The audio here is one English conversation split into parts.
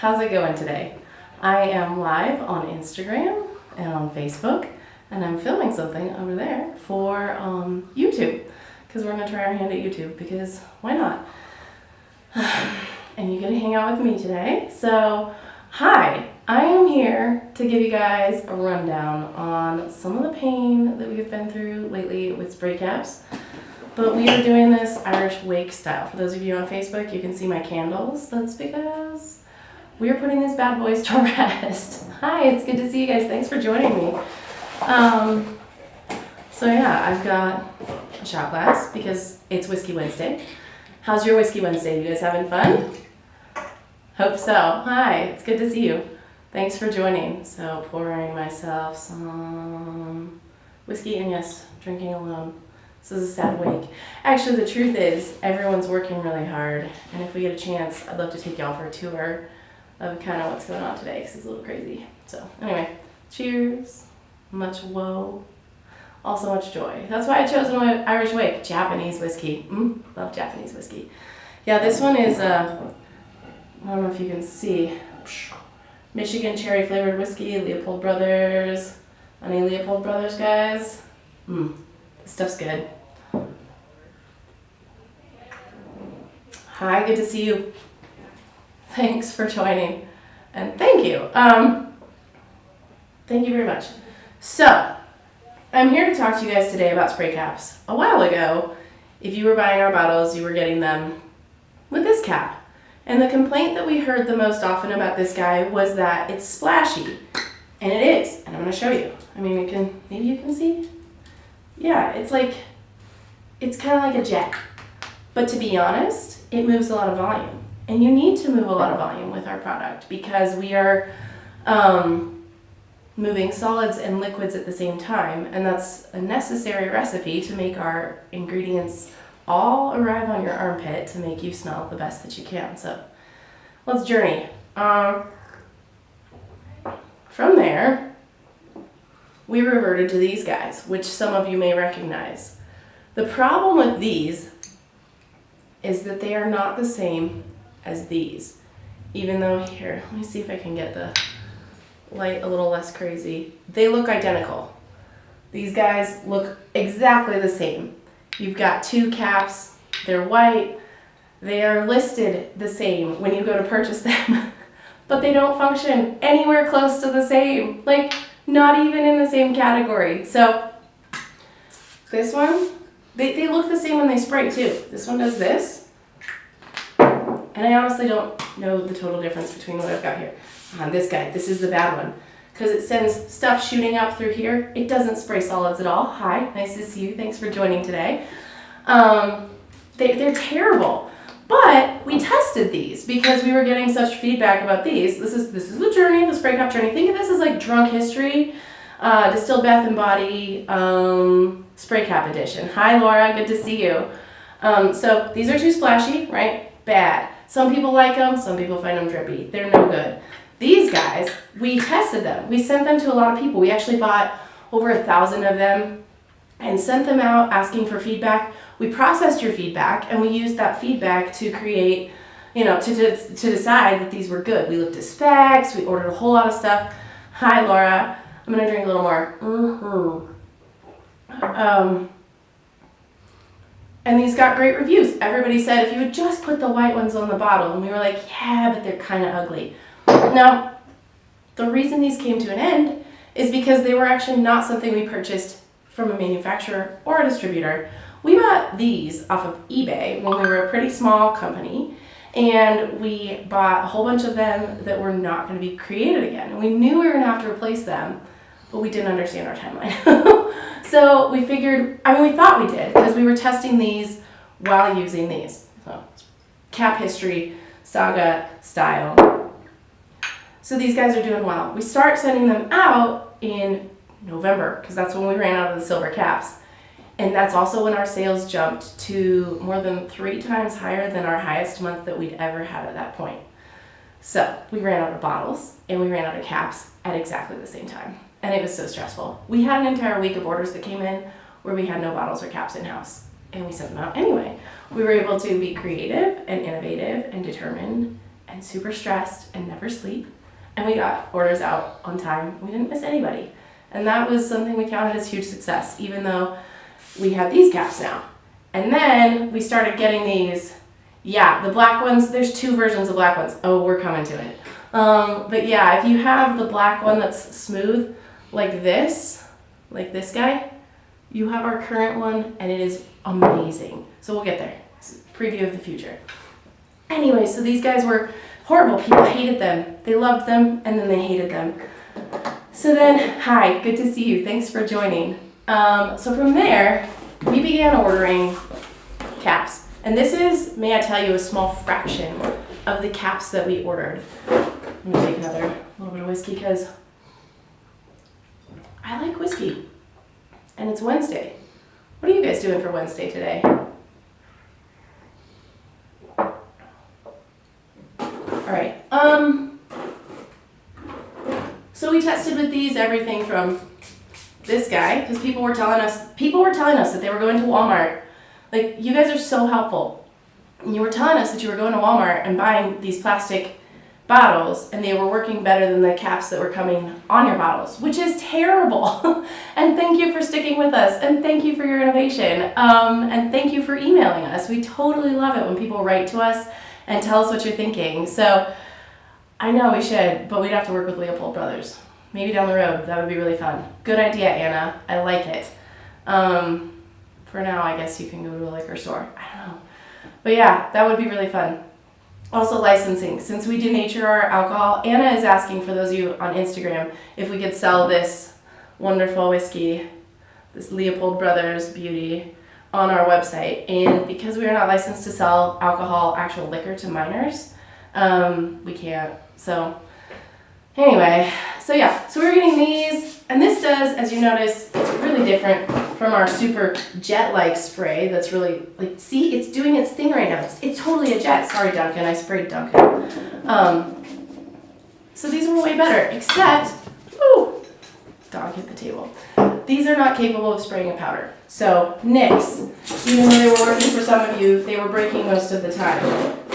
How's it going today? I am live on Instagram and on Facebook, and I'm filming something over there for YouTube, because we're going to try our hand at YouTube, because why not? And you get to hang out with me today. So, hi, I am here to give you guys a rundown on some of the pain that we've been through lately with spray caps. But we are doing this Irish wake style. For those of you on Facebook, you can see my candles. That's because we are putting these bad boys to rest. Hi, it's good to see you guys. Thanks for joining me. So yeah, I've got a shot glass because it's Whiskey Wednesday. How's your Whiskey Wednesday? You guys having fun? Hope so. Hi, it's good to see you. Thanks for joining. So pouring myself some whiskey and yes, drinking alone. This is a sad wake. Actually, the truth is, everyone's working really hard, and if we get a chance, I'd love to take y'all for a tour of kind of what's going on today, because it's a little crazy. So, anyway, cheers. Much woe. Also much joy. That's why I chose an Irish wake. Japanese whiskey. Love Japanese whiskey. Yeah, this one is, I don't know if you can see, Michigan cherry flavored whiskey, Leopold Brothers. Any Leopold Brothers, guys? This stuff's good. Hi, good to see you. Thanks for joining. And thank you. Thank you very much. So, I'm here to talk to you guys today about spray caps. A while ago, if you were buying our bottles, you were getting them with this cap. And the complaint that we heard the most often about this guy was that it's splashy. And it is. And I'm going to show you. I mean, maybe you can see? Yeah, it's kind of like a jet. But to be honest, it moves a lot of volume. And you need to move a lot of volume with our product because we are moving solids and liquids at the same time. And that's a necessary recipe to make our ingredients all arrive on your armpit to make you smell the best that you can. So let's journey. From there, we reverted to these guys, which some of you may recognize. The problem with these is that they are not the same as these. Even though here, let me see if I can get the light a little less crazy. They look identical. These guys look exactly the same. You've got two caps, they're white, they are listed the same when you go to purchase them, but they don't function anywhere close to the same. Like, not even in the same category. So, this one, they look the same when they spray too. This one does this. And I honestly don't know the total difference between what I've got here. This guy, this is the bad one. Because it sends stuff shooting up through here. It doesn't spray solids at all. Hi, nice to see you. Thanks for joining today. They're terrible. But we tested these because we were getting such feedback about these. This is the journey, the spray cap journey. Think of this as like Drunk History, Distilled Bath and Body spray cap edition. Hi Laura, good to see you. So these are too splashy, right? Bad. Some people like them, some people find them drippy. They're no good. These guys, we tested them. We sent them to a lot of people. We actually bought over 1,000 of them and sent them out asking for feedback. We processed your feedback and we used that feedback to create, to decide that these were good. We looked at specs, we ordered a whole lot of stuff. Hi Laura, I'm gonna drink a little more. And these got great reviews. Everybody said if you would just put the white ones on the bottle, and we were like, yeah, but they're kind of ugly. Now, the reason these came to an end is because they were actually not something we purchased from a manufacturer or a distributor. We bought these off of eBay when we were a pretty small company, and we bought a whole bunch of them that were not going to be created again. And we knew we were going to have to replace them, but we didn't understand our timeline. So we figured, we thought we did, because we were testing these while using these. So, cap history, Saga style. So these guys are doing well. We start sending them out in November, because that's when we ran out of the silver caps. And that's also when our sales jumped to more than 3 times higher than our highest month that we'd ever had at that point. So we ran out of bottles and we ran out of caps at exactly the same time. And it was so stressful. We had an entire week of orders that came in where we had no bottles or caps in-house. And we sent them out anyway. We were able to be creative and innovative and determined and and super stressed and never sleep. And we got orders out on time. We didn't miss anybody. And that was something we counted as huge success, even though we had these caps now. And then we started getting these, the black ones, there's 2 versions of black ones. Oh, we're coming to it. But yeah, if you have the black one that's smooth, like this guy, you have our current one, and it is amazing. So we'll get there. Preview of the future. Anyway, so these guys were horrible. People hated them. They loved them, and then they hated them. So then, hi, good to see you. Thanks for joining. So from there, we began ordering caps. And this is, may I tell you, a small fraction of the caps that we ordered. I'm gonna take another little bit of whiskey because I like whiskey. And it's Wednesday. What are you guys doing for Wednesday today? All right. So we tested with these, everything from this guy, because people were telling us that they were going to Walmart. Like, you guys are so helpful. And you were telling us that you were going to Walmart and buying these plastic bottles, and they were working better than the caps that were coming on your bottles, which is terrible. And thank you for sticking with us, and thank you for your innovation, and thank you for emailing us. We totally love it when people write to us and tell us what you're thinking. So I know we should, but we'd have to work with Leopold Brothers. Maybe down the road, that would be really fun. Good idea, Anna. I like it. For now, I guess you can go to a liquor store. I don't know. But yeah, that would be really fun. Also licensing. Since we denature our alcohol, Anna is asking for those of you on Instagram if we could sell this wonderful whiskey, this Leopold Brothers beauty, on our website. And because we are not licensed to sell alcohol, actual liquor to minors, we can't. So anyway, so yeah, so we were getting these, and this does, as you notice, it's really different from our super jet-like spray that's really, like, see, it's doing its thing right now. It's totally a jet. Sorry, Duncan, I sprayed Duncan. So these were way better, except, ooh, dog hit the table. These are not capable of spraying a powder. So nicks, even though they were working for some of you, they were breaking most of the time.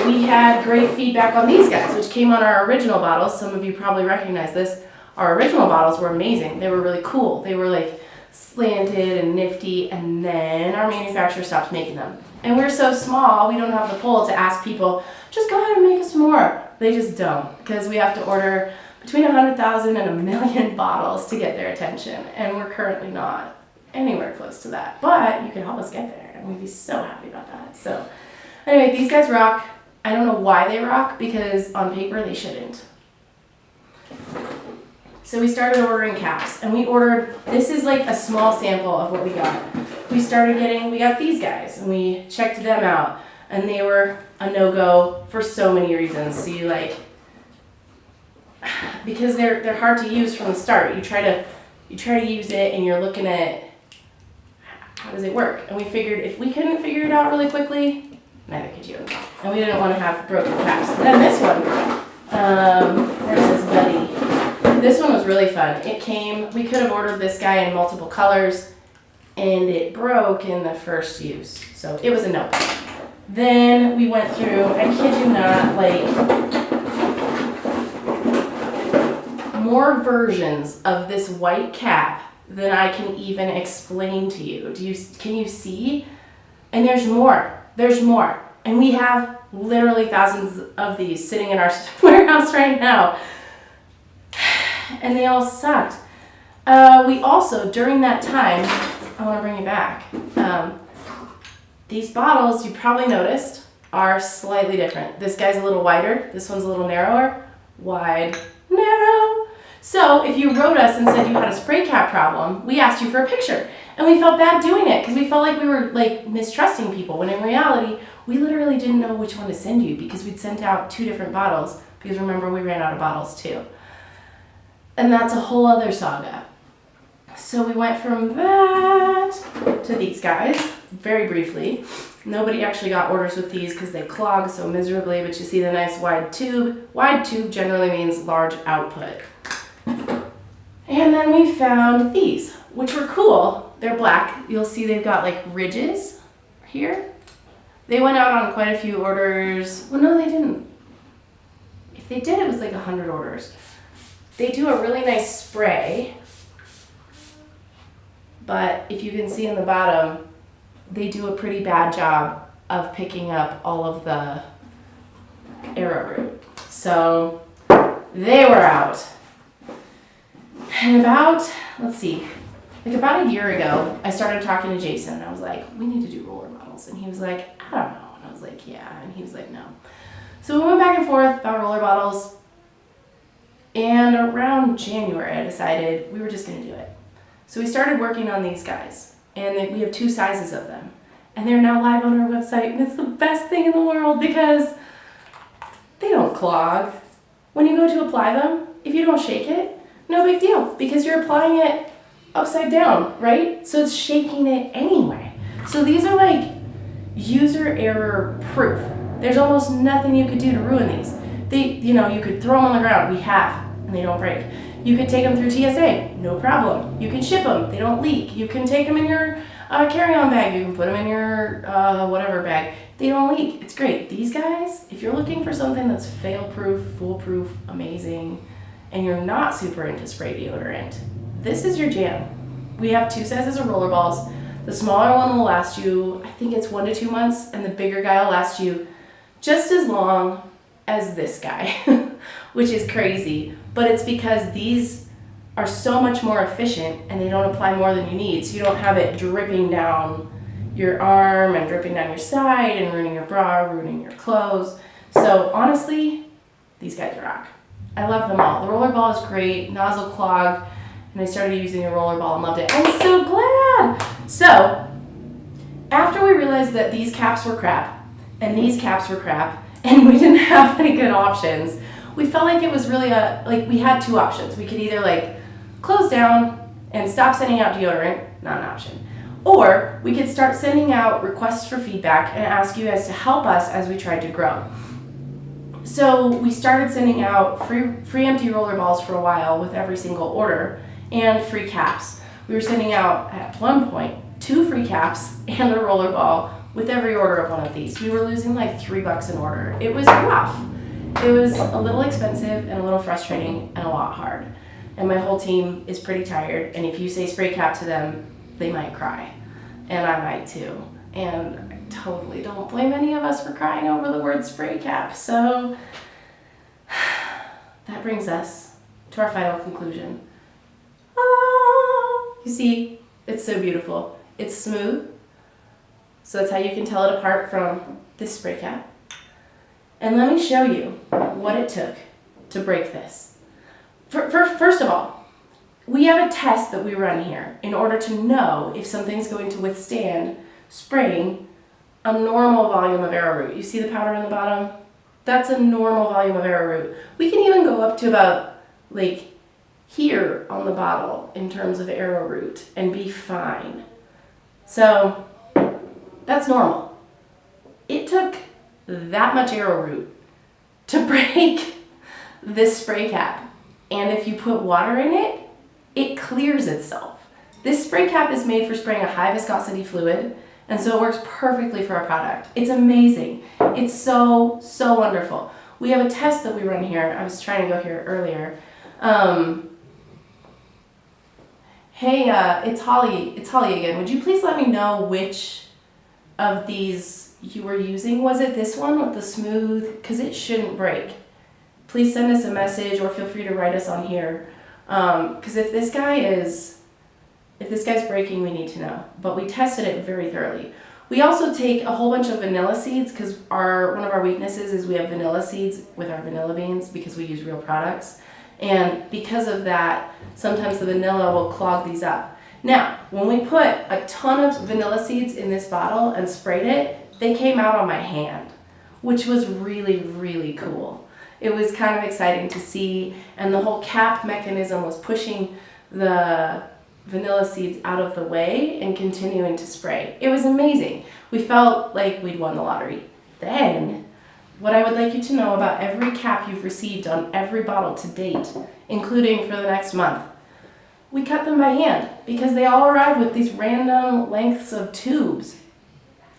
We had great feedback on these guys, which came on our original bottles. Some of you probably recognize this. Our original bottles were amazing. They were really cool. They were like slanted and nifty, and then our manufacturer stopped making them. And we're so small, we don't have the pull to ask people, just go ahead and make us more. They just don't, because we have to order between 100,000 and 1 million bottles to get their attention, and we're currently not anywhere close to that. But you can help us get there, and we'd be so happy about that. So anyway, these guys rock. I don't know why they rock, because on paper they shouldn't. So we started ordering caps, and we ordered, this is like a small sample of what we got. We got these guys, and we checked them out, and they were a no-go for so many reasons. So you like, because they're hard to use from the start. You try to use it, and you're looking at how does it work. And we figured if we couldn't figure it out really quickly, neither could you. And we didn't want to have broken caps. And then this one, where's this buddy? This one was really fun. We could have ordered this guy in multiple colors, and it broke in the first use. So it was a no. Then we went through, I kid you not, like more versions of this white cap than I can even explain to you. Can you see? And there's more. And we have literally thousands of these sitting in our warehouse right now. And they all sucked. We also, during that time, I want to bring you back. These bottles, you probably noticed, are slightly different. This guy's a little wider. This one's a little narrower. Wide, narrow. So if you wrote us and said you had a spray cap problem, we asked you for a picture. And we felt bad doing it because we felt like we were like mistrusting people, when in reality, we literally didn't know which one to send you because we'd sent out 2 different bottles, because remember, we ran out of bottles too. And that's a whole other saga. So we went from that to these guys, very briefly. Nobody actually got orders with these because they clog so miserably, but you see the nice wide tube. Wide tube generally means large output. And then we found these, which were cool. They're black. You'll see they've got like ridges here. They went out on quite a few orders. Well, no, they didn't. they did, it was like 100 orders. They do a really nice spray, but if you can see in the bottom, they do a pretty bad job of picking up all of the arrowroot. So they were out. And about, let's see, like about a year ago, I started talking to Jason. I was like, we need to do roller bottles. And he was like, I don't know. And I was like, yeah. And he was like, no. So we went back and forth about roller bottles. And around January, I decided we were just going to do it. So we started working on these guys. And we have 2 sizes of them. And they're now live on our website. And it's the best thing in the world because they don't clog. When you go to apply them, if you don't shake it, no big deal. Because you're applying it upside down, right? So it's shaking it anyway. So these are like user error proof. There's almost nothing you could do to ruin these. You could throw them on the ground. We have, and they don't break. You could take them through TSA, no problem. You can ship them, they don't leak. You can take them in your carry-on bag. You can put them in your whatever bag. They don't leak. It's great. These guys, if you're looking for something that's fail-proof, foolproof, amazing, and you're not super into spray deodorant, this is your jam. We have 2 sizes of roller balls. The smaller one will last you, I think it's 1 to 2 months, and the bigger guy will last you just as long as this guy, which is crazy. But it's because these are so much more efficient and they don't apply more than you need. So you don't have it dripping down your arm and dripping down your side and ruining your bra, ruining your clothes. So honestly, these guys rock. I love them all. The roller ball is great, nozzle clogged, and I started using a roller ball and loved it. I'm so glad. So after we realized that these caps were crap and these caps were crap and we didn't have any good options, we felt like it was really we had 2 options. We could either close down and stop sending out deodorant, not an option, or we could start sending out requests for feedback and ask you guys to help us as we tried to grow. So we started sending out free empty roller balls for a while with every single order and free caps. We were sending out at one point 2 free caps and a roller ball with every order of one of these. We were losing like $3 an order. It was rough. It was a little expensive and a little frustrating and a lot hard. And my whole team is pretty tired. And if you say spray cap to them, they might cry. And I might too. And I totally don't blame any of us for crying over the word spray cap. So that brings us to our final conclusion. You see, it's so beautiful. It's smooth. So that's how you can tell it apart from this spray cap. And let me show you what it took to break this. First of all, we have a test that we run here in order to know if something's going to withstand spraying a normal volume of arrowroot. You see the powder on the bottom? That's a normal volume of arrowroot. We can even go up to about here on the bottle in terms of arrowroot and be fine. So that's normal. It took that much arrowroot to break this spray cap. And if you put water in it, it clears itself. This spray cap is made for spraying a high viscosity fluid, and so it works perfectly for our product. It's amazing. It's so, so wonderful. We have a test that we run here. I was trying to go here earlier. Hey, it's Holly. It's Holly again. Would you please let me know which of these you were using? Was it this one with the smooth? Because it shouldn't break. Please send us a message or feel free to write us on here. Because if this guy's breaking, we need to know. But we tested it very thoroughly. We also take a whole bunch of vanilla seeds because one of our weaknesses is we have vanilla seeds with our vanilla beans because we use real products. And because of that, sometimes the vanilla will clog these up. Now, when we put a ton of vanilla seeds in this bottle and sprayed it, they came out on my hand, which was really, really cool. It was kind of exciting to see, and the whole cap mechanism was pushing the vanilla seeds out of the way and continuing to spray. It was amazing. We felt like we'd won the lottery. Then, what I would like you to know about every cap you've received on every bottle to date, including for the next month, we cut them by hand because they all arrive with these random lengths of tubes.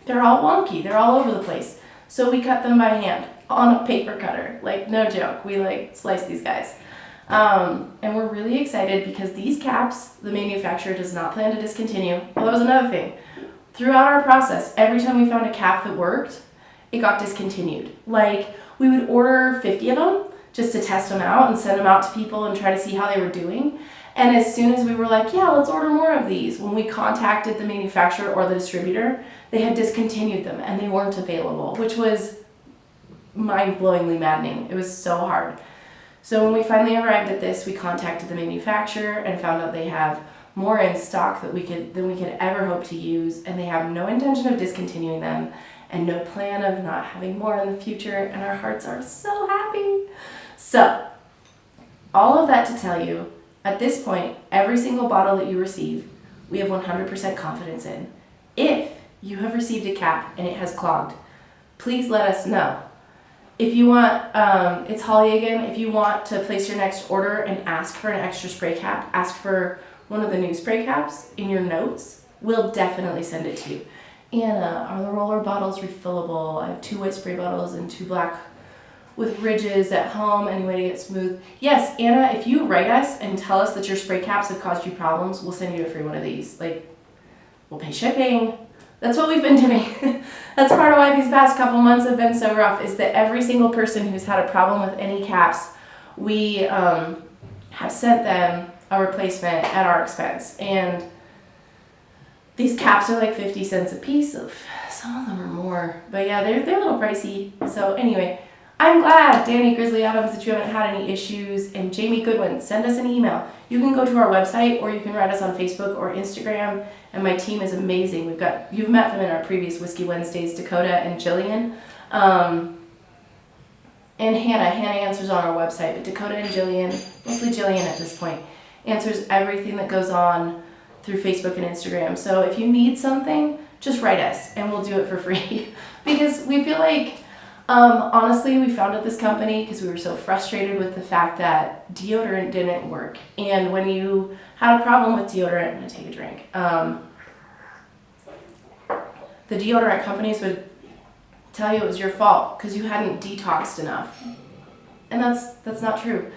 They're all wonky. They're all over the place. So we cut them by hand. on a paper cutter. Like, no joke. We like slice these guys. And we're really excited because these caps, the manufacturer does not plan to discontinue. Well, that was another thing. Throughout our process, every time we found a cap that worked, it got discontinued. Like, we would order 50 of them just to test them out and send them out to people and try to see how they were doing. And as soon as we were like, yeah, let's order more of these, when we contacted the manufacturer or the distributor, they had discontinued them and they weren't available, which was mind-blowingly maddening. It was so hard. So when we finally arrived at this, we contacted the manufacturer and found out they have more in stock than we could ever hope to use, and they have no intention of discontinuing them and no plan of not having more in the future, and our hearts are so happy. So, all of that to tell you, at this point, every single bottle that you receive, we have 100% confidence in. If you have received a cap and it has clogged, please let us know. If you want, it's Holly again, if you want to place your next order and ask for an extra spray cap, ask for one of the new spray caps in your notes, we'll definitely send it to you. Anna, are the roller bottles refillable? I have 2 white spray bottles and 2 black with ridges at home. Any way to get smooth? Yes, Anna, if you write us and tell us that your spray caps have caused you problems, we'll send you a free one of these. Like, we'll pay shipping. That's what we've been doing. That's part of why these past couple months have been so rough, is that every single person who's had a problem with any caps, we have sent them a replacement at our expense. And these caps are like 50 cents a piece. Some of them are more. But yeah, they're a little pricey. So anyway, I'm glad, Danny Grizzly Adams, that you haven't had any issues. And Jamie Goodwin, send us an email. You can go to our website or you can write us on Facebook or Instagram. And my team is amazing. You've met them in our previous Whiskey Wednesdays, Dakota and Jillian. And Hannah answers on our website, but Dakota and Jillian, mostly Jillian at this point, answers everything that goes on through Facebook and Instagram. So if you need something, just write us and we'll do it for free. Because we feel like, honestly, we founded this company because we were so frustrated with the fact that deodorant didn't work. And when you had a problem with deodorant, I'm gonna take a drink. The deodorant companies would tell you it was your fault because you hadn't detoxed enough. And that's not true.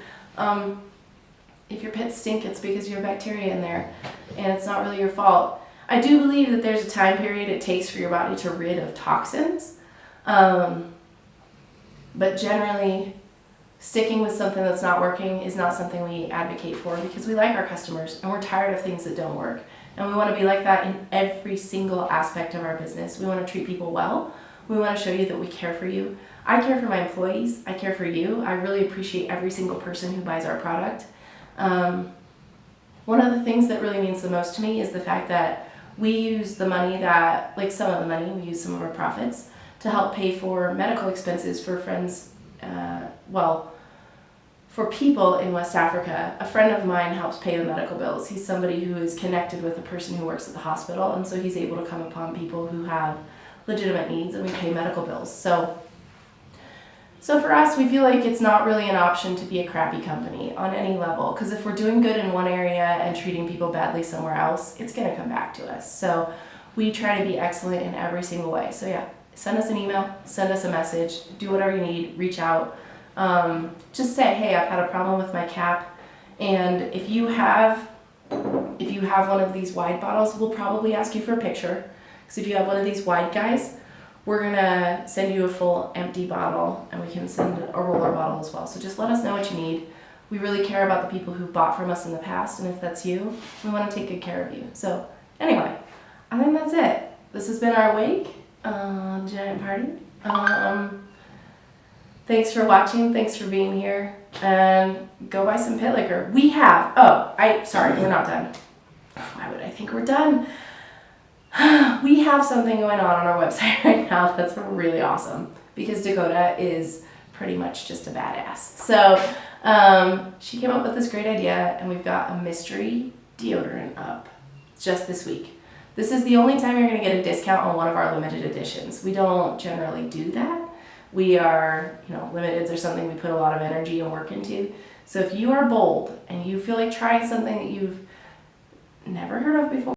If your pits stink, it's because you have bacteria in there, and it's not really your fault. I do believe that there's a time period it takes for your body to rid of toxins, but generally, sticking with something that's not working is not something we advocate for because we like our customers and we're tired of things that don't work. And we want to be like that in every single aspect of our business. We want to treat people well. We want to show you that we care for you. I care for my employees. I care for you. I really appreciate every single person who buys our product. One of the things that really means the most to me is the fact that we use the money that, like some of the money, we use some of our profits to help pay for medical expenses for friends, for people in West Africa. A friend of mine helps pay the medical bills. He's somebody who is connected with a person who works at the hospital, and so he's able to come upon people who have legitimate needs, and we pay medical bills. So for us, we feel like it's not really an option to be a crappy company on any level, because if we're doing good in one area and treating people badly somewhere else, it's going to come back to us. So we try to be excellent in every single way. So yeah, send us an email, send us a message, do whatever you need, reach out. Just say, hey, I've had a problem with my cap, and if you have one of these wide bottles, we'll probably ask you for a picture, because if you have one of these wide guys, we're gonna send you a full empty bottle, and we can send a roller bottle as well. So just let us know what you need. We really care about the people who've bought from us in the past, and if that's you, we want to take good care of you. So anyway, I think that's it. This has been our wake, giant party. Thanks for watching, thanks for being here, and go buy some pit liquor. We have, sorry, we're not done. Why would I think we're done? We have something going on our website right now that's really awesome, because Dakota is pretty much just a badass. So she came up with this great idea, and we've got a mystery deodorant up just this week. This is the only time you're going to get a discount on one of our limited editions. We don't generally do that. We are, limiteds are something we put a lot of energy and work into. So if you are bold and you feel like trying something that you've never heard of before,